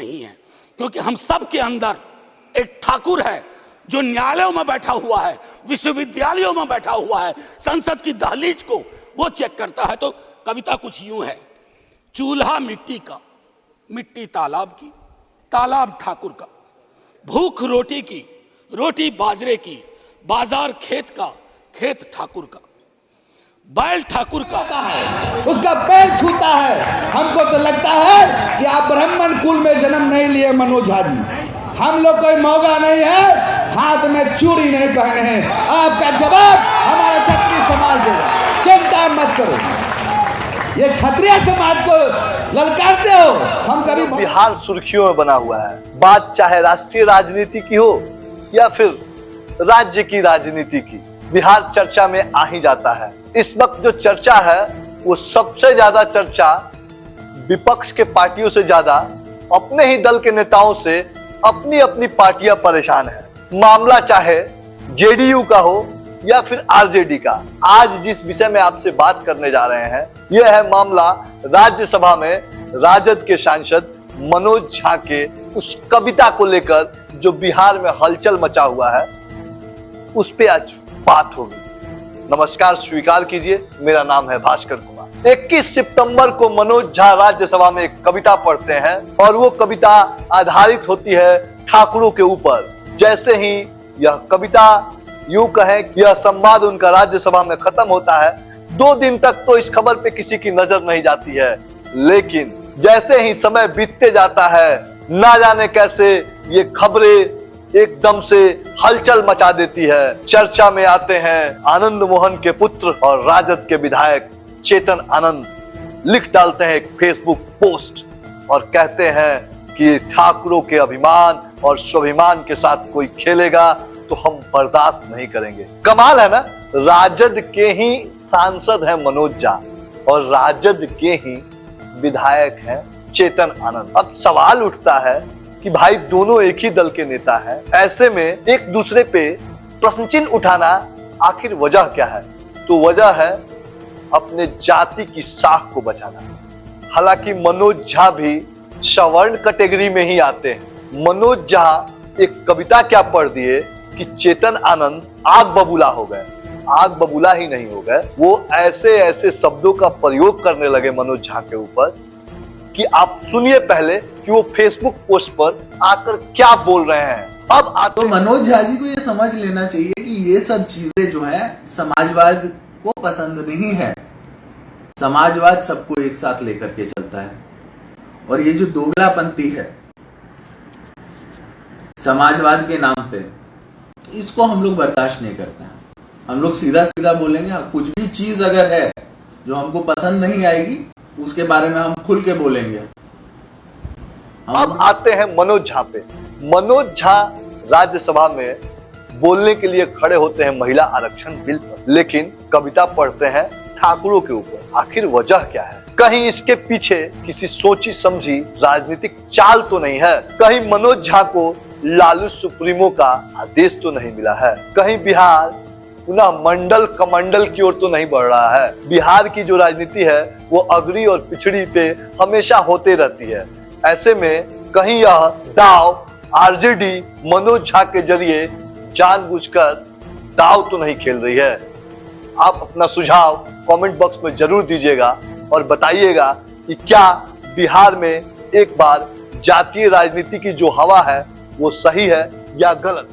नहीं है, क्योंकि हम सब के अंदर एक ठाकुर है जो न्यायालयों में बैठा हुआ है, विश्वविद्यालयों में बैठा हुआ है, संसद की दहलीज को वो चेक करता है। तो कविता कुछ यूं है: चूल्हा मिट्टी का, मिट्टी तालाब की, तालाब ठाकुर का, भूख रोटी की, रोटी बाजरे की, बाजार खेत का, खेत ठाकुर का, बैल ठाकुर का, उसका पैर छूता है। हमको तो लगता है कि आप ब्राह्मण कुल में जन्म नहीं लिए मनोज झा जी। हम लोग कोई मौका नहीं है, हाथ में चूड़ी नहीं पहने हैं। आपका जवाब हमारा क्षत्रिय समाज देगा, चिंता मत करो। ये क्षत्रिय समाज को ललकारते हो, हम कभी बिहार सुर्खियों में बना हुआ है। बात चाहे राष्ट्रीय राजनीति की हो या फिर राज्य की राजनीति की, बिहार चर्चा में आ ही जाता है। इस वक्त जो चर्चा है वो सबसे ज्यादा चर्चा विपक्ष के पार्टियों से ज्यादा अपने ही दल के नेताओं से अपनी अपनी पार्टियां परेशान है। मामला चाहे जेडीयू का हो या फिर आरजेडी का। आज जिस विषय में आपसे बात करने जा रहे हैं यह है मामला राज्यसभा में राजद के सांसद मनोज झा के उस कविता को लेकर जो बिहार में हलचल मचा हुआ है, उस पे आज बात होगी। नमस्कार, स्वीकार कीजिए, मेरा नाम है भास्कर कुमार। 21 सितंबर को मनोज झा राज्यसभा में एक कविता पढ़ते हैं और वो कविता आधारित होती है ठाकुरों के ऊपर। जैसे ही यह कविता यूं कहें कि यह संवाद उनका राज्यसभा में खत्म होता है, 2 दिन तक तो इस खबर पे किसी की नजर नहीं जाती है, लेकिन जैसे ही समय बीतते जाता है, ना जाने कैसे ये खबरें एकदम से हलचल मचा देती है। चर्चा में आते हैं आनंद मोहन के पुत्र और राजद के विधायक चेतन आनंद। लिख डालते हैं एक फेसबुक पोस्ट और कहते हैं कि ठाकुरों के अभिमान और स्वाभिमान के साथ कोई खेलेगा तो हम बर्दाश्त नहीं करेंगे। कमाल है ना, राजद के ही सांसद हैं मनोज झा और राजद के ही विधायक हैं चेतन आनंद। अब सवाल उठता है कि भाई दोनों एक ही दल के नेता हैं, ऐसे में एक दूसरे पे प्रश्न चिन्ह उठाना आखिर वजह क्या है? तो वजह है अपने जाति की साख को बचाना। हालांकि मनोज झा भी सवर्ण कैटेगरी में ही आते हैं। मनोज झा एक कविता क्या पढ़ दिए कि चेतन आनंद आग बबूला हो गए। आग बबूला ही नहीं हो गए, वो ऐसे ऐसे शब्दों का प्रयोग करने लगे मनोज झा के ऊपर कि आप सुनिए पहले कि वो फेसबुक पोस्ट पर आकर क्या बोल रहे हैं। अब तो मनोज झा जी को ये समझ लेना चाहिए कि ये सब चीजें जो है समाजवाद को पसंद नहीं है। समाजवाद सबको एक साथ लेकर के चलता है और ये जो दोगलापंथी है समाजवाद के नाम पे, इसको हम लोग बर्दाश्त नहीं करते हैं। हम लोग सीधा सीधा बोलेंगे, कुछ भी चीज अगर है जो हमको पसंद नहीं आएगी उसके बारे में हम खुल के बोलेंगे। अब आते हैं मनोज झा पे। मनोज झा राज्यसभा में बोलने के लिए खड़े होते हैं महिला आरक्षण बिल पर, लेकिन कविता पढ़ते हैं ठाकुरों के ऊपर। आखिर वजह क्या है? कहीं इसके पीछे किसी सोची समझी राजनीतिक चाल तो नहीं है? कहीं मनोज झा को लालू सुप्रीमो का आदेश तो नहीं मिला है? कहीं बिहार पुनः मंडल कमंडल की ओर तो नहीं बढ़ रहा है? बिहार की जो राजनीति है वो अगड़ी और पिछड़ी पे हमेशा होते रहती है। ऐसे में कहीं यह दाव आरजेडी मनोज झा के जरिए जानबूझकर दाव तो नहीं खेल रही है? आप अपना सुझाव कमेंट बॉक्स में जरूर दीजिएगा और बताइएगा कि क्या बिहार में एक बार जातीय राजनीति की जो हवा है वो सही है या गलत।